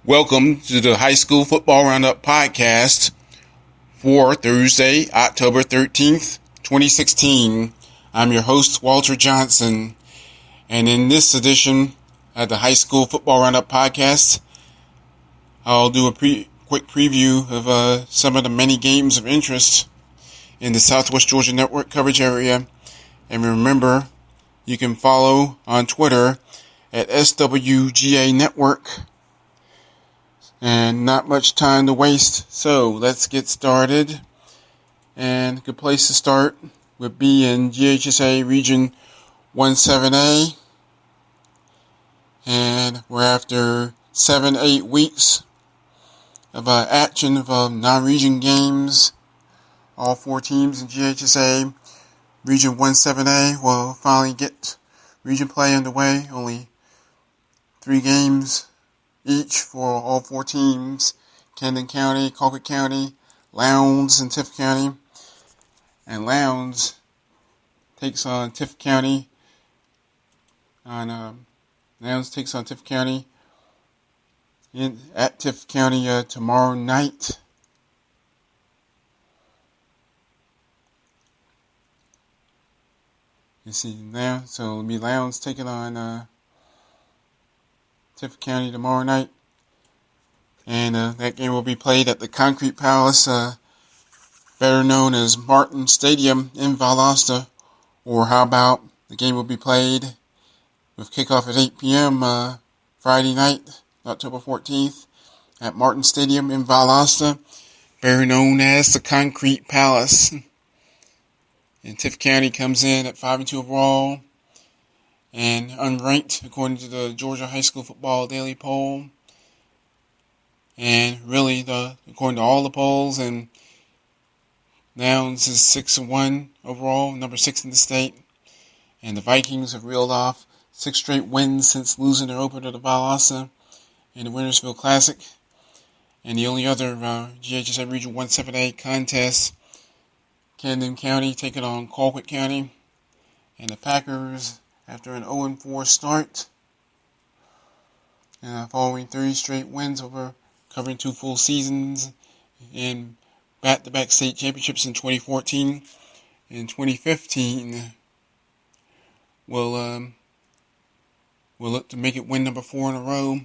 Welcome to the High School Football Roundup podcast for Thursday, October 13th, 2016. I'm your host, Walter Johnson, and in this edition of the High School Football Roundup podcast, I'll do a quick preview of some of the many games of interest in the Southwest Georgia Network coverage area. And remember, you can follow on Twitter at SWGA Network. And not much time to waste, so let's get started. And a good place to start would be in GHSA Region 17A. And we're after 7-8 weeks of action of non-region games. All four teams in GHSA Region 17A will finally get region play underway. Only 3 games each for all 4 teams: Camden County, Colquitt County, Lowndes, and Tift County. And Lowndes takes on Tift County at Tift County tomorrow night. You see now, so it'll be Lowndes taking on Tift County tomorrow night, and that game will be played at the Concrete Palace, better known as Martin Stadium in Valdosta. Or how about the game will be played with kickoff at 8 p.m. Friday night, October 14th, at Martin Stadium in Valdosta, better known as the Concrete Palace. And Tift County comes in at 5-2 overall and unranked according to the Georgia High School Football Daily Poll. And really, according to all the polls, and Lowndes is 6-1 overall, number 6 in the state. And the Vikings have reeled off 6 straight wins since losing their opener to Valdosta in the Wintersville Classic. And the only other GHSA Region 17A contest, Camden County taking on Colquitt County. And the Packers, after an 0-4 start, following 3 straight wins over covering 2 full seasons in back-to-back state championships in 2014 and 2015, will look to make it win number 4 in a row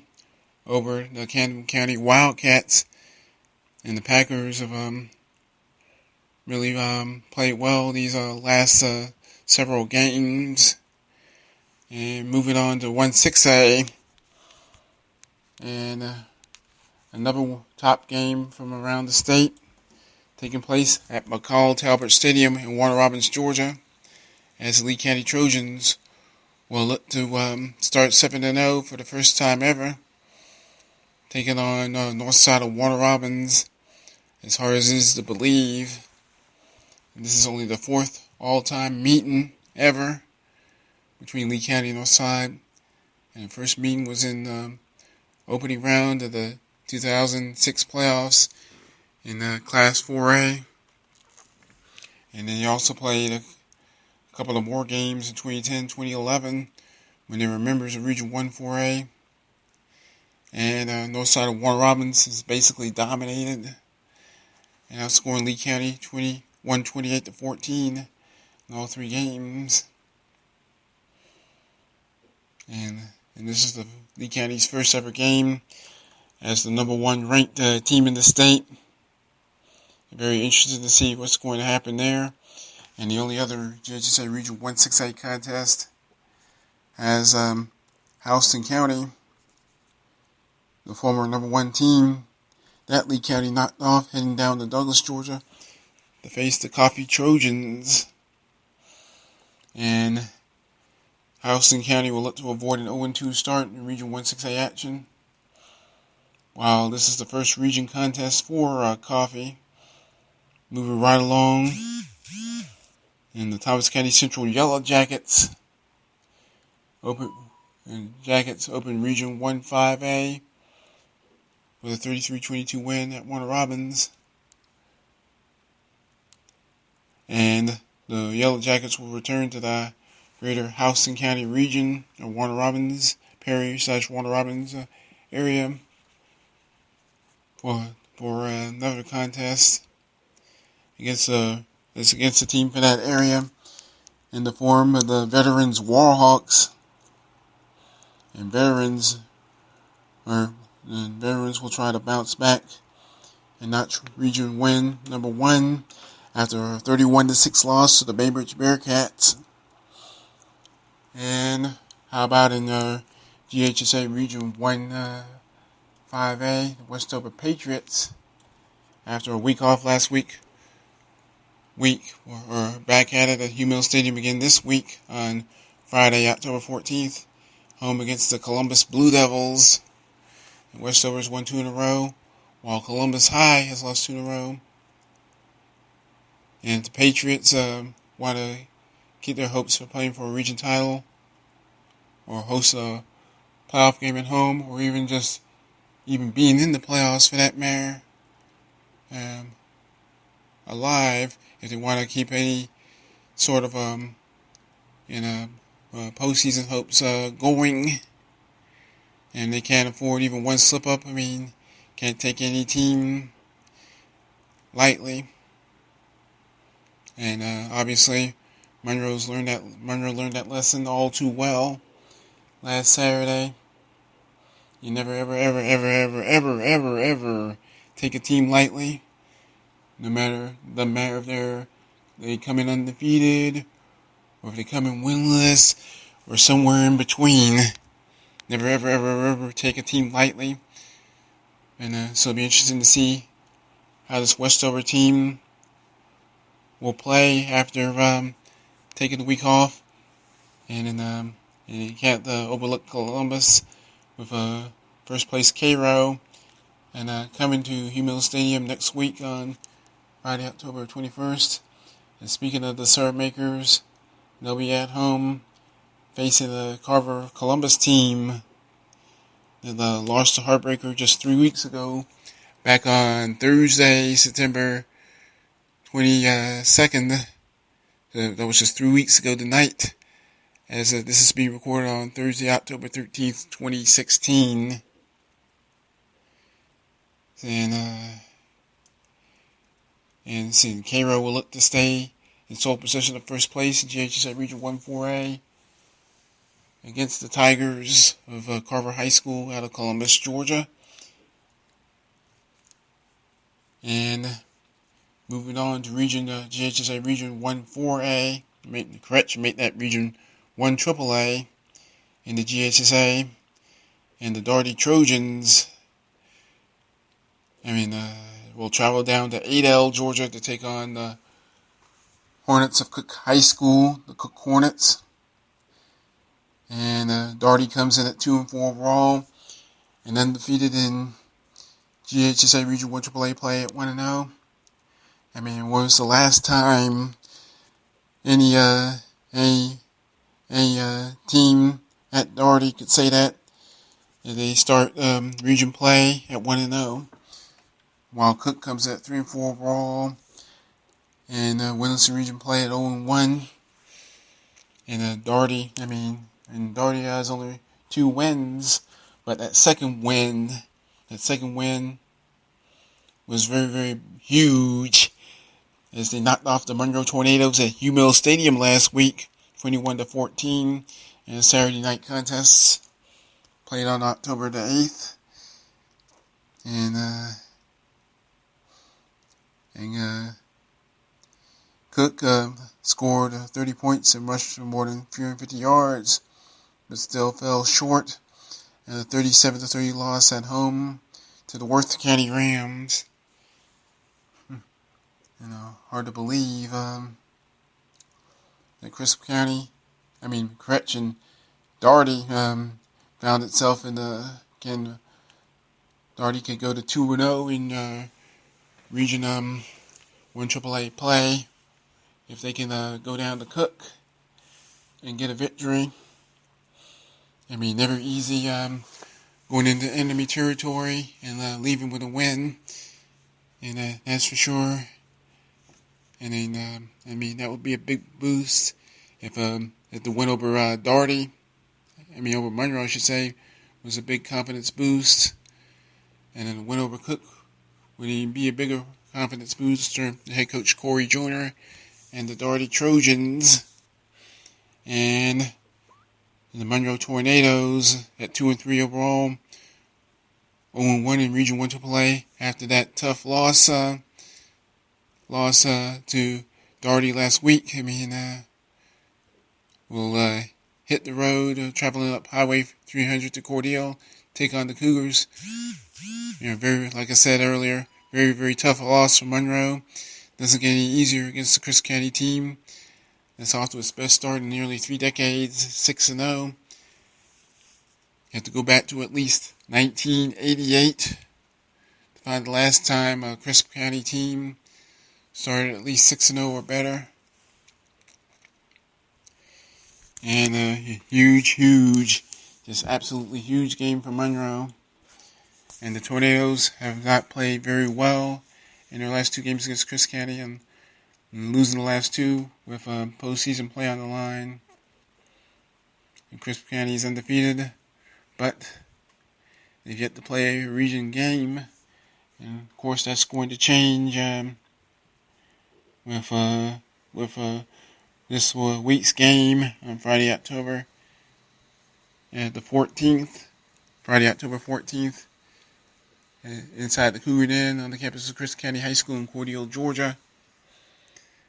over the Camden County Wildcats. And the Packers have really played well these last several games. And moving on to 1-6A, and another top game from around the state taking place at McCall Talbert Stadium in Warner Robins, Georgia, as the Lee County Trojans will look to start 7-0 for the first time ever, taking on north side of Warner Robins, as hard as it is to believe. And this is only the 4th all-time meeting ever between Lee County and Northside, and the first meeting was in the opening round of the 2006 playoffs in Class 4A. And then they also played a couple of more games in 2010, 2011, when they were members of Region 1-4A. And Northside of Warner Robins has basically dominated, and outscoring Lee County 21-28-14 in all 3 games. And this is the Lee County's first ever game as the number 1 ranked team in the state. Very interested to see what's going to happen there. And the only other GHSA Region 1-6A contest has Houston County, the former number 1 team that Lee County knocked off, heading down to Douglas, Georgia, to face the Coffee Trojans. And Houston County will look to avoid an 0-2 start in Region 1-6A action, while this is the first region contest for Coffee. Moving right along, in the Thomas County Central Yellow Jackets open Region 1-5A with a 33-22 win at Warner Robins. And the Yellow Jackets will return to the greater Houston County region of Warner Robins, Perry/Warner Robins area for another contest against it's against a team for that area in the form of the Veterans Warhawks. And veterans will try to bounce back and notch region win number 1 after a 31-6 loss to the Bainbridge Bearcats. And how about in GHSA Region 1 5A, the Westover Patriots, after a week off last week, we're back at it at Humil Stadium again this week on Friday, October 14th, home against the Columbus Blue Devils. And Westover's won 2 in a row, while Columbus High has lost 2 in a row. And the Patriots want to keep their hopes for playing for a region title, or host a playoff game at home, or even being in the playoffs for that matter, alive, if they want to keep any sort of postseason hopes going. And they can't afford even one slip up. I mean, can't take any team lightly. And obviously, Monroe learned that lesson all too well last Saturday. You never, ever take a team lightly. No matter if they come in undefeated, or if they come in winless, or somewhere in between. Never, ever take a team lightly. And so it'll be interesting to see how this Westover team will play after taking the week off. And you can't overlook Columbus with first place Cairo, and coming to Humil Stadium next week on Friday, October 21st. And speaking of the serve makers, they'll be at home facing the Carver Columbus team that lost to Heartbreaker just 3 weeks ago, back on Thursday, September 22nd. That was just 3 weeks ago tonight, as this is being recorded on Thursday, October 13th, 2016. And Cairo will look to stay in sole possession of first place in GHSA Region 1 4A against the Tigers of Carver High School out of Columbus, Georgia. And moving on to GHSA Region 1 4A, make that Region 1 AAA in the GHSA, and the Daugherty Trojans will travel down to Adel, Georgia to take on the Hornets of Cook High School, the Cook Hornets. And Daugherty comes in at 2-4 overall, and undefeated in GHSA Region 1 AAA play at 1-0. When was the last time any team at Daugherty could say that they start region play at 1-0, while Cook comes at 3-4 overall and winless in region play at 0-1. And Daugherty has only 2 wins, but that second win was very, very huge, as they knocked off the Monroe Tornadoes at Humil Stadium last week, 21-14, in a Saturday night contest played on October the 8th. And Cook scored 30 points and rushed for more than 350 yards, but still fell short in a 37-30 loss at home to the Worth County Rams. Hard to believe that Daugherty found itself in Daugherty could go to 2-0 in Region 1 AAA play if they can go down to Cook and get a victory. Never easy going into enemy territory and leaving with a win, and that's for sure. And then that would be a big boost if the win over Daugherty, over Monroe, I should say, was a big confidence boost, and then the win over Cook Would he be a bigger confidence booster than head coach Corey Joyner and the Darty Trojans? And the Monroe Tornadoes at 2-3 overall, 0-1 in Region 1 AAA after that tough loss to Darty last week. We'll hit the road, traveling up Highway 300 to Cordele, take on the Cougars. Very, like I said earlier, very, very tough loss for Monroe. Doesn't get any easier against the Chris County team. It's off to its best start in nearly 3 decades, 6-0. You have to go back to at least 1988 to find the last time a Chris County team started at least 6-0 or better. And a huge, just absolutely huge game for Monroe. And the Tornadoes have not played very well in their last 2 games against Chris County and losing the last 2 with postseason play on the line. And Chris County is undefeated, but they've yet to play a region game. And of course that's going to change with this week's game on Friday, October 14th. Friday, October 14th. Inside the Cougar Den on the campus of Chris County High School in Cordele, Georgia.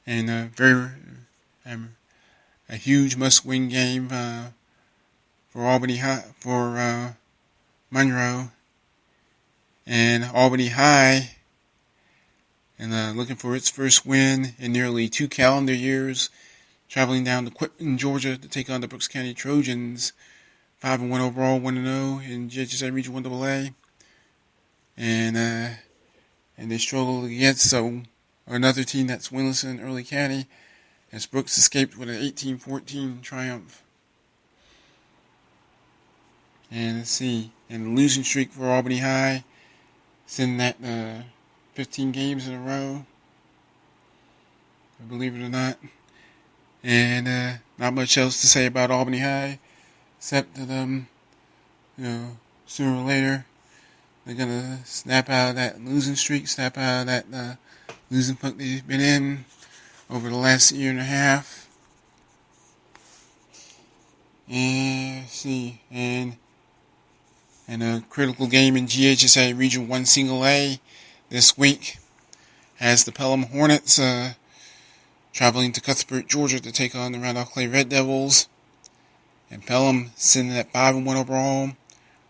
And a huge must-win game for Monroe and Albany High, and looking for its first win in nearly 2 calendar years, traveling down to Quitman, Georgia, to take on the Brooks County Trojans, 5-1 overall, 1-0 in GHSA Region 1 AA. And they struggled against another team that's winless in Early County, as Brooks escaped with an 18-14 triumph. And let's see, and the losing streak for Albany High, sitting at 15 games in a row, believe it or not. And not much else to say about Albany High, except that sooner or later they're gonna snap out of that losing streak, snap out of that losing funk they've been in over the last year and a half. And see, and a critical game in GHSA Region 1 Single A this week has the Pelham Hornets traveling to Cuthbert, Georgia to take on the Roundup Clay Red Devils. And Pelham sitting at 5-1 overall,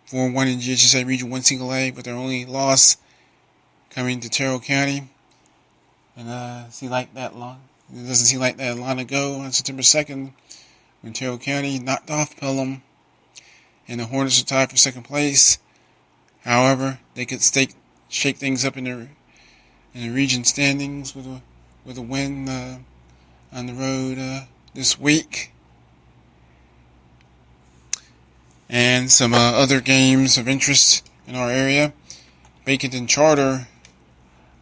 4-1 in GHSA Region 1 Single A, with their only loss coming to Terrell County. And it doesn't seem like that long ago on September 2nd when Terrell County knocked off Pelham, and the Hornets are tied for second place. However, they could shake things up in the region standings with a win on the road this week. And some other games of interest in our area: Baconton Charter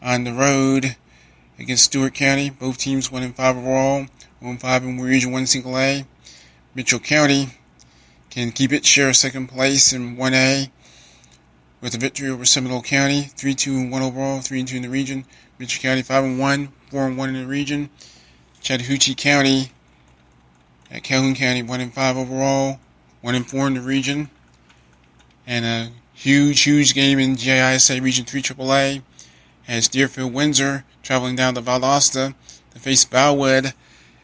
on the road against Stewart County. Both teams 1-5 overall, 1-5 in Region 1 Single A. Mitchell County can keep its share of second place in 1A with a victory over Seminole County, 3-2-1 overall, 3-2 in the region. Mitchell County 5-1, 4-1 in the region. Chattahoochee County at Calhoun County 1-5 overall, 1-4 in the region. And a huge game in GISA Region 3 AAA as Deerfield Windsor traveling down to Valdosta to face Valwood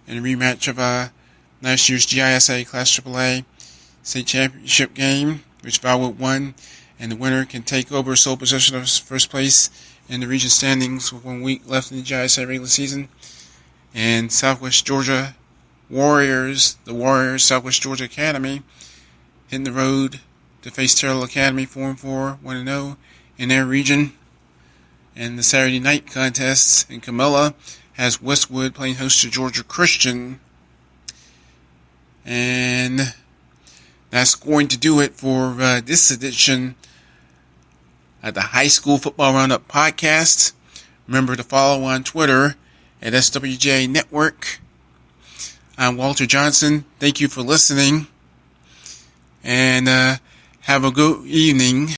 in a rematch of last year's GISA Class AAA state championship game, which Valwood won, and the winner can take over sole possession of first place in the region standings with 1 week left in the GISA regular season. And Southwest Georgia Warriors, the Warriors Southwest Georgia Academy, hitting the road to face Terrell Academy, 4-4, 1-0 in their region. And the Saturday night contests in Camilla has Westwood playing host to Georgia Christian. And that's going to do it for this edition of the High School Football Roundup podcast. Remember to follow on Twitter at SWJ Network. I'm Walter Johnson. Thank you for listening. And have a good evening.